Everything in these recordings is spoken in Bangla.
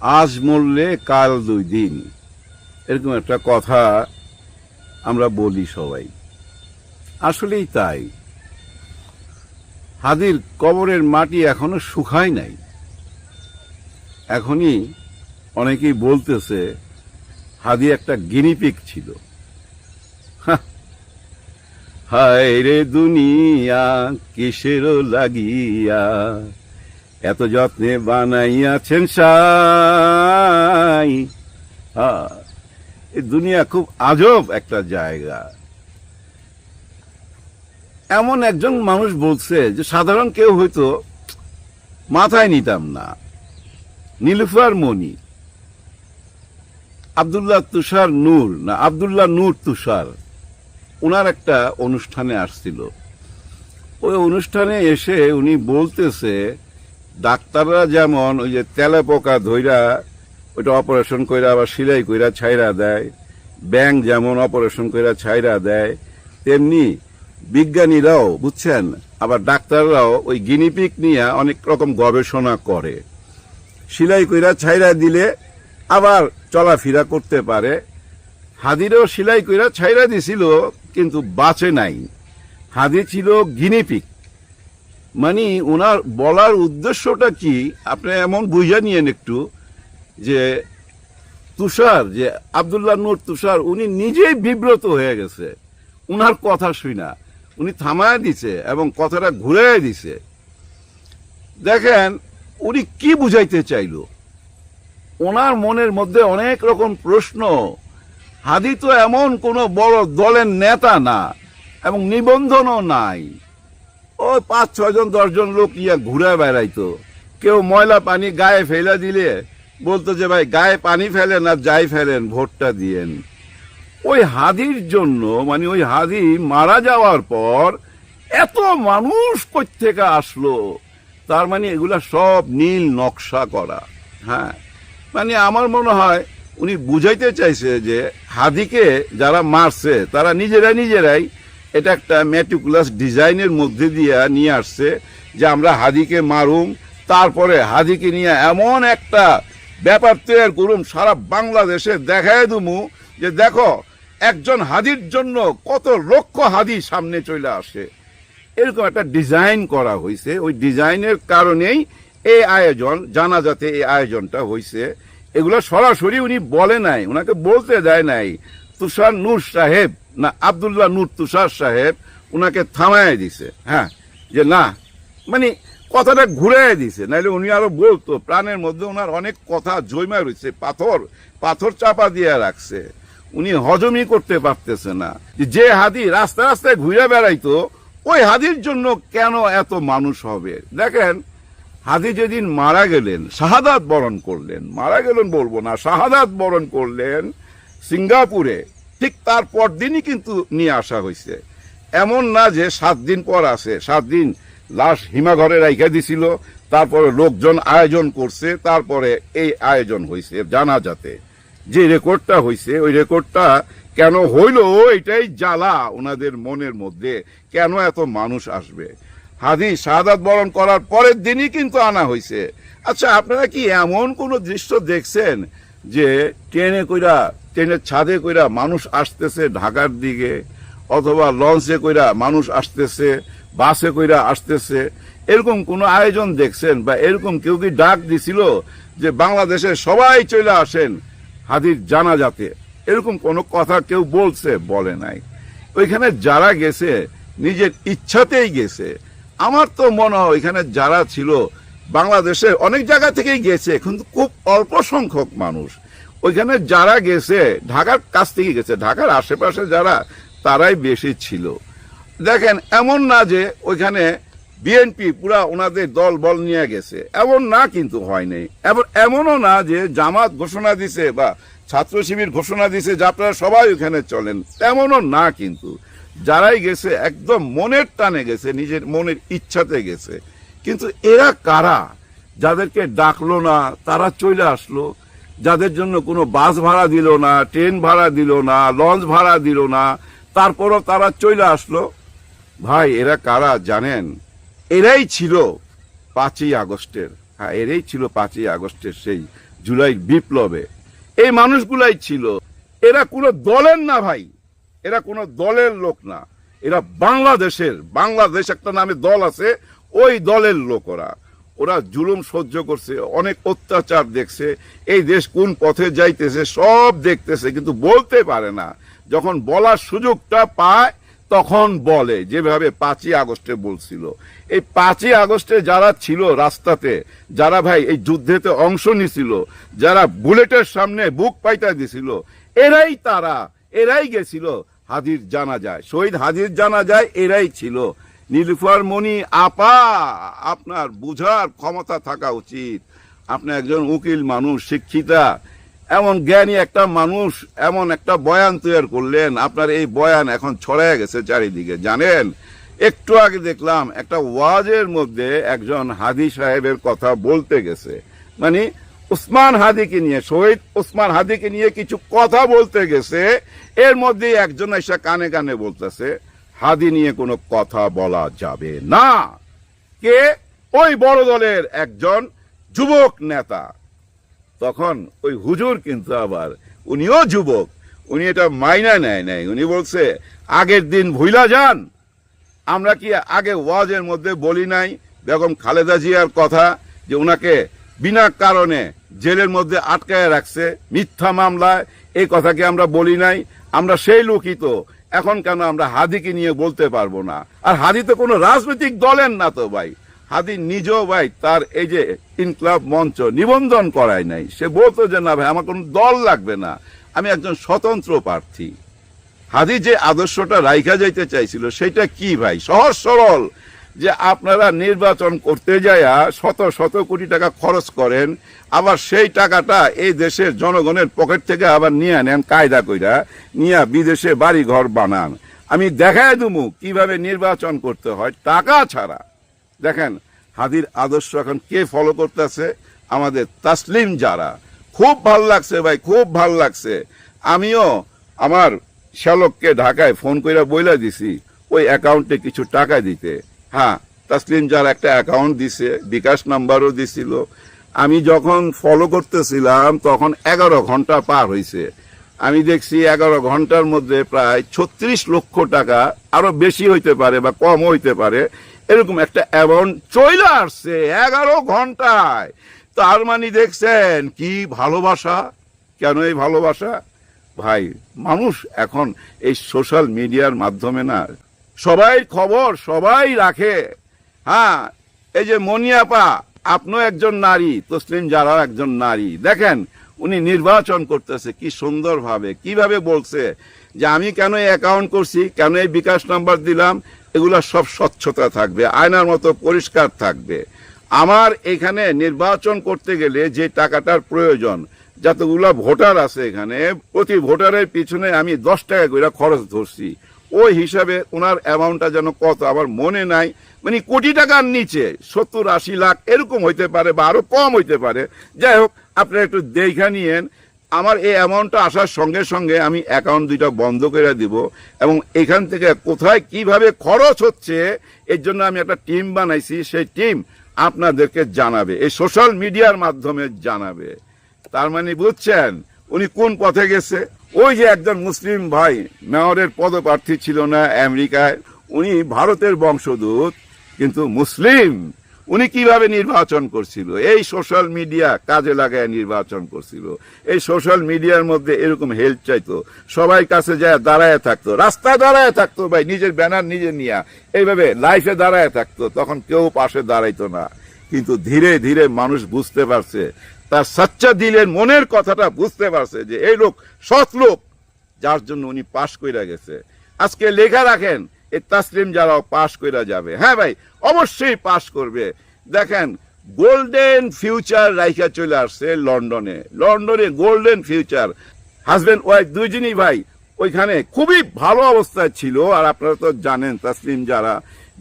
আজ মরলে কাল 2 দিন, এরকম একটা কথা আমরা বলি সবাই। আসলেই তাই। হাদির কবরের মাটি এখনো শুকায় নাই। এখনই অনেকেই বলতেছে হাদি একটা গিনিপিগ ছিল। হায় রে দুনিয়া কিসের লাগিয়া এত যত্নে বানাইয়াছেন সাই। এই দুনিয়া খুব আজব একটা জায়গা। এমন একজন মানুষ বলছে যে সাধারণ কেউ হয়তো মাথায় নিতাম না। নীলুফার মনি, আব্দুল্লাহ তুষার নূর না আব্দুল্লাহ নূর তুষার, ওনার একটা অনুষ্ঠানে আসছিল। ওই অনুষ্ঠানে এসে উনি বলতেছে ডাক্তাররা যেমন ওই যে তেলে পোকা ধইরা ওইটা অপারেশন কইরা আবার সিলাই কইরা ছাইরা দেয়, ব্যাং যেমন অপারেশন কইরা ছাইরা দেয়, তেমনি বিজ্ঞানীরাও বুঝছেন আবার ডাক্তাররাও ওই গিনিপিগ নিয়ে অনেক রকম গবেষণা করে। সিলাই কইরা ছাইরা দিলে আবার চলাফেরা করতে পারে। হাদিরও সিলাই কইরা ছাইরা দিছিল কিন্তু বাঁচে নাই। হাদি ছিল গিনিপিগ। মানে ওনার বলার উদ্দেশ্যটা কি আপনি এমন বুঝা নিয়েন একটু, যে তুষার যে আব্দুল্লাহ নূর তুষার উনি নিজেই বিব্রত হয়ে গেছে উনার কথা শুনা। উনি থামায় দিছে এবং কথাটা ঘুরে দিছে। দেখেন উনি কি বুঝাইতে চাইল। ওনার মনের মধ্যে অনেক রকম প্রশ্ন। হাদি তো এমন কোন বড় দলের নেতা না এবং নিবন্ধনও নাই। ওই 5-6 জন 10 জন লোক ইয়া ঘুরে বেড়াইতো। কেউ ময়লা পানি গায়ে ফেলে দিলে বলতো যে ভাই গায়ে পানি ফেলেন আর যাই ফেলেন ভোটটা দিয়েন। ওই হাদির জন্য মানে ওই হাদি মারা যাওয়ার পর এত মানুষ কই থেকে আসলো, তার মানে এগুলা সব নীল নকশা করা। হ্যাঁ, মানে আমার মনে হয় উনি বুঝাইতে চাইছে যে হাদিকে যারা মারছে তারা নিজেরাই এটা একটা মেটিকুলাস ডিজাইনের মধ্যে দিয়ে নিয়ে আসছে যে আমরা হাদিকে মারুম, তারপরে হাদিকে নিয়ে এমন একটা ব্যাপার তৈরি করুম সারা বাংলাদেশে দেখায় দুমু যে দেখো একজন হাদির জন্য কত লক্ষ হাদি সামনে চলে আসে। এরকম একটা ডিজাইন করা হয়েছে। ওই ডিজাইনের কারণেই এই আয়োজন, জানাজাতে এই আয়োজনটা হয়েছে। এগুলো সরাসরি উনি বলে নাই, ওনাকে বলতে দেয় নাই। তুষার নূর সাহেব না আব্দুল্লাহ নূর তুষার সাহেব উনাকে থামায় দিছে। হ্যাঁ, যে না মানে কথাটা ঘুরে দিছে, নাইলে উনি আরো বলতো। প্রাণের মধ্যে ওনার অনেক কথা জমা রয়েছে, পাথর চাপা দিয়ে রাখছে। উনি হজমই করতে পারতেছে না যে হাদি রাস্তায় ঘুরে বেড়াইতো ওই হাদির জন্য কেন এত মানুষ হবে। দেখেন হাদি যেদিন মারা গেলেন, শাহাদাত বরণ করলেন, মারা গেলেন বলবো না, শাহাদাত বরণ করলেন সিঙ্গাপুরে, ঠিক তার পর দিনই কিন্তু নিয়ে আসা হয়েছে। এমন না যে 7 দিন পর আসে। 7 দিন লাশ হিমাঘরে রাইখা দিছিল, তারপরে লোকজন আয়োজন করছে, তারপরে এই আয়োজন হয়েছে জানাজাতে। যে রেকর্ডটা হয়েছে ওই রেকর্ডটা কেন হইল এটাই জ্বালা ওনাদের মনের মধ্যে, কেন এত মানুষ আসবে। হাদি শাহাদাত বরণ করার পরের দিনই কিন্তু আনা হয়েছে। আচ্ছা, আপনারা কি এমন কোন দৃশ্য দেখছেন যে ট্রেনের ছাদে কইরা মানুষ আসতেছে ঢাকার দিকে, অথবা লঞ্চে কইরা মানুষ আসতেছে, বাসে কইরা আসতেছে, এরকম কোন আয়োজন দেখছেন? বা এরকম কেউ কি ডাক দিছিল যে বাংলাদেশের সবাই চলে আসেন হাদির জানাজাতে? এরকম কোন কথা কেউ বলছে? বলে নাই। ওইখানে যারা গেছে নিজের ইচ্ছাতেই গেছে। আমার তো মনে হয় ওইখানে যারা ছিল বাংলাদেশের অনেক জায়গা থেকেই গেছে, কিন্তু খুব অল্প সংখ্যক মানুষ। ওইখানে যারা গেছে ঢাকার কাছ থেকে গেছে, ঢাকার আশেপাশে যারা তারাই বেশি ছিল। দেখেন এমন না যে ওইখানে বিএনপি পুরা ওনাদের দল বল নিয়ে গেছে, এমন না কিন্তু হয় নাই। এমনও না যে জামাত ঘোষণা দিছে বা ছাত্র শিবির ঘোষণা দিছে যে আপনারা সবাই ওখানে চলেন, তেমনও না। কিন্তু যারাই গেছে একদম মনের টানে গেছে, নিজের মনের ইচ্ছাতে গেছে। কিন্তু এরা কারা? যাদেরকে ডাকলো না তারা চলে আসলো, যাদের জন্য কোনো বাস ভাড়া দিল না, ট্রেন ভাড়া দিল না, লঞ্চ ভাড়া দিল না, তারপরও তারা চলে আসলো। ভাই এরা কারা জানেন? এরাই ছিল 5ই আগস্টের, হ্যাঁ এরাই ছিল 5ই আগস্টের সেই জুলাই বিপ্লবে। এই মানুষগুলাই ছিল। এরা কোনো দলের না ভাই, এরা কোনো দলের লোক না, এরা বাংলাদেশের, বাংলাদেশ একটা নামে দল আছে, ওই দলের লোক। ওরা জুলুম সহ্য করছে, অনেক অত্যাচার দেখছে, এই দেশ কোন পথে যাইতেছে সব দেখতেছে, কিন্তু বলতে পারে না। যখন বলার সুযোগটা পায় তখন বলে, যেভাবে 5ই আগস্টে বলছিল। এই 5ই আগস্টে যারা ছিল রাস্তাতে, যারা ভাই এই যুদ্ধেতে অংশ নিছিল, যারা বুলেটের সামনে বুক পাইতা দিছিল, এরাই তারা, এরাই গেছিল হাদির জানাজায়, শহীদ হাদির জানাজায় এরাই ছিল। নীলুফার মনি আপা, আপনার বুঝার ক্ষমতা থাকা উচিত। আপনি একজন উকিল মানুষ, শিক্ষিতা, এমন জ্ঞানী একটা মানুষ, এমন একটা বয়ান তৈরি করলেন, আপনার এই বয়ান এখন ছড়ায় গেছে চারিদিকে। জানেন, একটু আগে দেখলাম একটা ওয়াজের মধ্যে একজন হাদি সাহেবের কথা বলতে গেছে, মানে উসমান হাদিকে নিয়ে, শহীদ উসমান হাদিকে নিয়ে কিছু কথা বলতে গেছে। এর মধ্যে একজন এসে কানে কানে বলতেছে হাদি নিয়ে কোনো কথা বলা যাবে না। কে? ওই বড় দলের একজন যুবক নেতা। তখন ওই হুজুর কিন্তু আবার, উনিও যুবক, উনি এটা মাইনা নেয় নাই। উনি বলছে আগের দিন ভুইলা যান, আমরা কি আগে ওয়াজের মধ্যে বলি নাই বেগম খালেদা জিয়ার কথা, যে উনাকে বিনা কারণে জেলের মধ্যে আটকায় রাখছে মিথ্যা মামলায়? এই কথা কি আমরা বলি নাই? আমরা সেই লোকই তো। এখন কেন আমরা হাদিকে নিয়ে বলতে পারবো না? আর হাদি তো কোনো রাজনৈতিক দলের না তো ভাই। হাদি নিজেও ভাই তার এই যে ইনকলাব মঞ্চ নিবন্ধন করায় নাই। সে বলতো যে না ভাই, আমার কোনো দল লাগবে না, আমি একজন স্বতন্ত্র প্রার্থী। হাদি যে আদর্শটা রাইখা যাইতে চাইছিল সেটা কি ভাই? সহজ সরল, যে আপনারা নির্বাচন করতে যায়া শত শত কোটি টাকা খরচ করেন, আবার সেই টাকাটা এই দেশের জনগণের পকেট থেকে আবার নিয়ে নেন, কায়দা কইরা নিয়ে বিদেশে বাড়ি ঘর বানান। আমি দেখায় দেবো কিভাবে নির্বাচন করতে হয় টাকা ছাড়া। দেখেন হাদির আদর্শ এখন কে ফলো করতেছে? আমাদের তাসলিম যারা। খুব ভাল লাগছে ভাই, খুব ভাল লাগছে। আমিও আমার শ্যালককে ঢাকায় ফোন করে বইলা দিছি ওই অ্যাকাউন্টে কিছু টাকা দিতে। হ্যাঁ, তাসলিম যার একটা অ্যাকাউন্ট দিছে, বিকাশ নাম্বারও দিছিল। আমি যখন ফলো করতেছিলাম তখন 11 ঘন্টা পার হয়েছে। আমি দেখছি 11 ঘন্টার মধ্যে প্রায় 36 লক্ষ টাকা, আরো বেশি হইতে পারে বা কম হইতে পারে, এরকম একটা অ্যামাউন্ট চলে আসছে 11 ঘন্টায়। তার মানে দেখছেন কি ভালোবাসা। কেন এই ভালোবাসা? ভাই মানুষ এখন এই সোশ্যাল মিডিয়ার মাধ্যমে না সবাই খবর সবাই রাখে। হ্যাঁ, এই যে মনিয়াপা, আপনিও একজন নারী, তসলিম যারা একজন নারী। দেখেন উনি নির্বাচন করতেছে কি সুন্দরভাবে, কিভাবে বলছে যে আমি কেন এই অ্যাকাউন্ট করছি, কেন এই বিকাশ নাম্বার দিলাম, এগুলা সব স্বচ্ছতা থাকবে, আয়নার মতো পরিষ্কার থাকবে। আমার এখানে নির্বাচন করতে গেলে যে টাকাটার প্রয়োজন, যতগুলা ভোটার আছে এখানে, প্রতি ভোটারের পিছনে আমি 10 টাকা করে খরচ ধরছি। ওই হিসাবে ওনার অ্যামাউন্টটা যেন কত আমার মনে নাই, মানে কোটি টাকার নিচে, 70-80 লাখ এরকম হইতে পারে বা আরো কম হইতে পারে। যাই হোক, আপনারা একটু দেখা নিয়েন। আমার এই অ্যামাউন্টটা আসার সঙ্গে সঙ্গে আমি অ্যাকাউন্ট 2টা বন্ধ করে দিব, এবং এখান থেকে কোথায় কিভাবে খরচ হচ্ছে এর জন্য আমি একটা টিম বানাইছি। সেই টিম আপনাদেরকে জানাবে, এই সোশ্যাল মিডিয়ার মাধ্যমে জানাবে। তার মানে বুঝছেন উনি কোন পথে গেছে? ওই যে একজন মুসলিম ভাই মেয়রের পদপ্রার্থী ছিল না আমেরিকায়, উনি ভারতের বংশোদ্ভূত কিন্তু মুসলিম। উনি কিভাবে নির্বাচন করছিল? এই সোশ্যাল মিডিয়া কাজে লাগায় নির্বাচন করছিল। এই সোশ্যাল মিডিয়ার মধ্যে এরকম হেল্প চাইতো, সবাই কাছে যায় দাঁড়ায় থাকতো, রাস্তায় দাঁড়ায় থাকতো ভাই, নিজের ব্যানার নিজে নিয়ে এইভাবে লাইফে দাঁড়ায় থাকতো, তখন কেউ পাশে দাঁড়াইতো না। কিন্তু ধীরে ধীরে মানুষ বুঝতে পারছে, তার সচ্চা দিলের মনের কথাটা বুঝতে পারছে যে এই লোক সৎ লোক, যার জন্য উনি পাশ কইরা গেছে। আজকে লেখা রাখেন এই তাসলিম যারাও পাশ কইরা যাবে। হ্যাঁ ভাই, অবশ্যই পাশ করবে। দেখেন গোল্ডেন ফিউচার রাইখা চলে আসছে লন্ডনে। লন্ডনে গোল্ডেন ফিউচার, হাজবেন্ড ওয়াইফ দুইজনই ভাই ওইখানে খুবই ভালো অবস্থায় ছিল। আর আপনারা তো জানেন তাসলিম যারা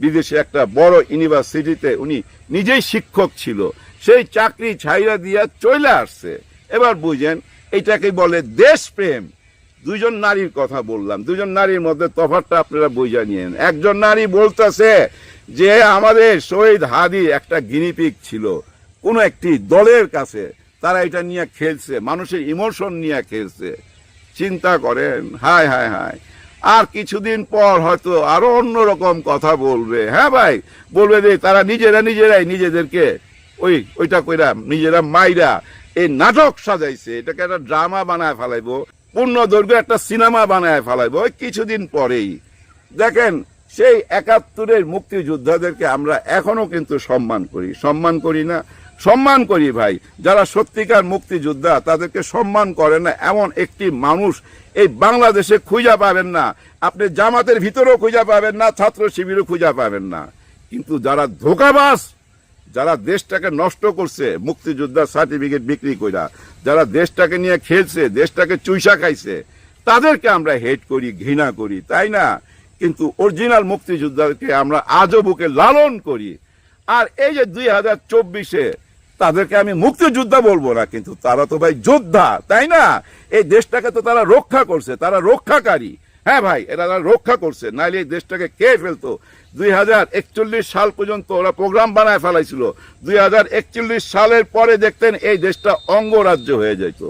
বিদেশে একটা বড় ইউনিভার্সিটিতে উনি নিজেই শিক্ষক ছিল, সেই চাকরি ছাইরা দিয়া চলে আসছে। এবার বুঝেন এইটাকে বলে দেশপ্রেম। দুইজন নারীর কথা বললাম, দুইজন নারীর মধ্যে তফাৎটা আপনারা বুঝা নিয়েন। একজন নারী বলতেছে যে আমাদের শহীদ হাদি একটা গিনিপিগ ছিল কোন একটি দলের কাছে, তারা এটা নিয়ে খেলছে, মানুষের ইমোশন নিয়ে খেলছে। চিন্তা করেন, হায় হায় হায়। আর কিছুদিন পর হয়তো আরো অন্যরকম কথা বলবে। হ্যাঁ ভাই, বলবে যে তারা নিজেরাই নিজেদেরকে ওইটা কইরা নিজেরা মাইরা এই নাটক সাজাইছে, এটাকে একটা ড্রামা বানায় ফেলাইবো, পূর্ণ দৈর্ঘ্য একটা সিনেমা বানায় ফেলাইবো ওই কিছুদিন পরেই। দেখেন, সেই ৭১-এর মুক্তিযোদ্ধাদেরকে আমরা এখনো কিন্তু সম্মান করি না? সম্মান করি ভাই। যারা সত্যিকার মুক্তিযোদ্ধা তাদেরকে সম্মান করে না এমন একটি মানুষ এই বাংলাদেশে খুঁজে পাবেন না। আপনি জামাতের ভিতরেও খুঁজে পাবেন না, ছাত্র শিবিরও খুঁজে পাবেন না। কিন্তু যারা ধোঁকাবাজ, যারা দেশটাকে নষ্ট করছে মুক্তিযোদ্ধার সার্টিফিকেট বিক্রি কইরা, যারা দেশটাকে নিয়ে খেলছে, দেশটাকে চুইসা খাইছে, তাদেরকে আমরা হেট করি, ঘৃণা করি, তাই না? কিন্তু অরিজিনাল মুক্তিযোদ্ধাকে আমরা আজও বুকে লালন করি। আর এই যে 2024-এ তাদেরকে আমি মুক্তিযোদ্ধা বলবো না, কিন্তু তারা তো ভাই যোদ্ধা, তাই না? এই দেশটাকে তো তারা রক্ষা করছে, তারা রক্ষাকারী। হ্যাঁ ভাই, এরা রক্ষা করছে, নাইলে এই দেশটাকে কে ফেলতো? 2041 সাল পর্যন্ত ওরা প্রোগ্রাম বানায় ফেলাইছিল। 2041 সালের পরে দেখতেন এই দেশটা অঙ্গরাজ্য হয়ে যেত।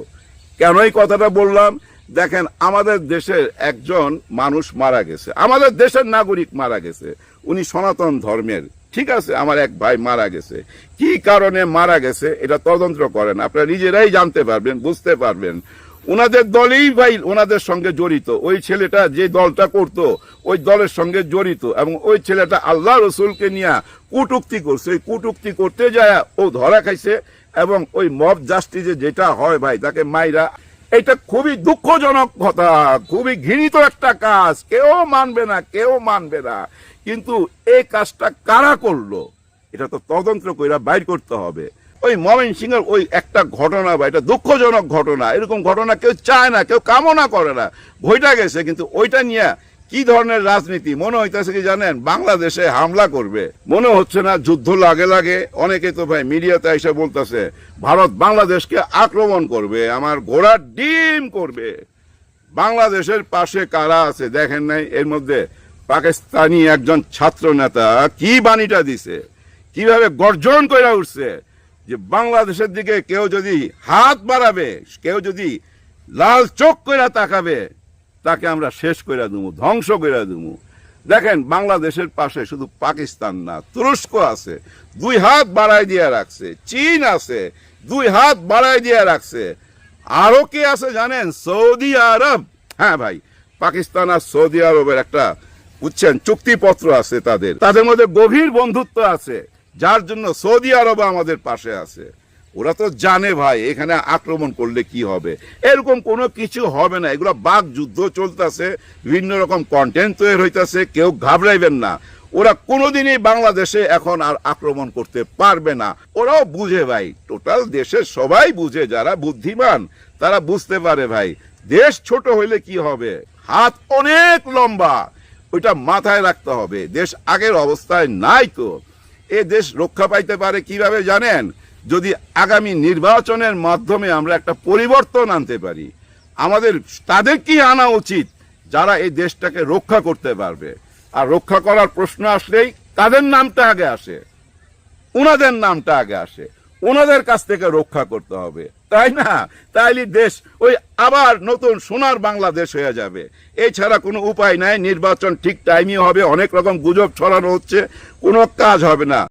কেন এই কথাটা বললাম? দেখেন, আমাদের দেশের একজন মানুষ মারা গেছে, আমাদের দেশের নাগরিক মারা গেছে, উনি সনাতন ধর্মের, ঠিক আছে? আমার এক ভাই মারা গেছে। কি কারণে মারা গেছে এটা তদন্ত করেন, আপনারা নিজেরাই জানতে পারবেন, বুঝতে পারবেন। ওনাদের দলেই ভাই ওনাদের সঙ্গে জড়িত, ওই ছেলেটা যে দলটা করতো ওই দলের সঙ্গে জড়িত, এবং ওই ছেলেটা আল্লাহ রসুলকে নিয়ে কটূক্তি করছে। ওই কটূক্তি করতে যায় ও ধরা খাইছে, এবং ওই মব জাস্টিসে যেটা হয় ভাই, তাকে মাইরা। এটা খুবই দুঃখজনক কথা, খুবই ঘৃণিত একটা কাজ, কেউ মানবে না। কিন্তু এই কাজটা কারা করলো এটা তো তদন্ত কইরা বাইর করতে হবে। ওই ময়মনসিংহের ওই একটা ঘটনা বা এটা দুঃখজনক ঘটনা, এরকম ঘটনা কেউ চায় না, কেউ কামনা করে না, ঘইটা গেছে। কিন্তু ওইটা নিয়ে কি ধরনের রাজনীতি মনে হইতেছে কি জানেন? বাংলাদেশে হামলা করবে মনে হচ্ছে না, যুদ্ধ লাগে। অনেকে তো ভাই মিডিয়াতে এসে বলতেছে ভারত বাংলাদেশকে আক্রমণ করবে, আমার ঘোড়ার ডিম করবে। বাংলাদেশের পাশে কারা আছে দেখেন নাই? এর মধ্যে পাকিস্তানি একজন ছাত্র নেতা কি বাণীটা দিছে, কিভাবে গর্জন করে উঠছে যে বাংলাদেশের দিকে কেউ যদি হাত বাড়াবে, কেউ যদি লাল চোখ করে তাকাবে, তাকে আমরা শেষ করে দেবো, ধ্বংস করে দেবো। দেখেন, বাংলাদেশের পাশে শুধু পাকিস্তান না, তুরস্ক আছে, 2 হাত বাড়াই দিয়ে রাখছে, চীন আছে, 2 হাত বাড়াই দিয়ে রাখছে। আরো কে আছে জানেন? সৌদি আরব। হ্যাঁ ভাই, পাকিস্তান আর সৌদি আরবের একটা বুঝছেন চুক্তিপত্র আছে, তাদের মধ্যে গভীর বন্ধুত্ব আছে, যার জন্য সৌদি আরব আমাদের পাশে আছে। ওরা তো জানে ভাই এখানে আক্রমণ করলে কি হবে, এরকম কোনো কিছু হবে না। এগুলো বাক যুদ্ধ চলতেছে, বিভিন্ন রকম কন্টেন্ট তৈরি হইতেছে, কেউ ঘাবড়াইবেন না। ওরা কোনোদিনই বাংলাদেশে এখন আর আক্রমণ করতে পারবে না। ওরাও বুঝে ভাই, টোটাল দেশের সবাই বুঝে, যারা বুদ্ধিমান তারা বুঝতে পারে ভাই, দেশ ছোট হইলে কি হবে, হাত অনেক লম্বা, ওইটা মাথায় রাখতে হবে। দেশ আগের অবস্থায় নাই তো। এ দেশ রক্ষা পাইতে পারে কিভাবে জানেন? যদি আগামী নির্বাচনের মাধ্যমে আমরা একটা পরিবর্তন আনতে পারি। আমাদের তাদের কি আনা উচিত যারা এই দেশটাকে রক্ষা করতে পারবে। আর রক্ষা করার প্রশ্ন আসলেই তাদের নামটা আগে আসে, ওনাদের নামটা আগে আসে, ওনাদের কাছ থেকে রক্ষা করতে হবে, তাই না? তাইলে দেশ ওই আবার নতুন সোনার বাংলাদেশ হয়ে যাবে। এছাড়া কোনো উপায় নাই। নির্বাচন ঠিক টাইমে হবে, অনেক রকম গুজব ছড়ানো হচ্ছে, কোনো কাজ হবে না।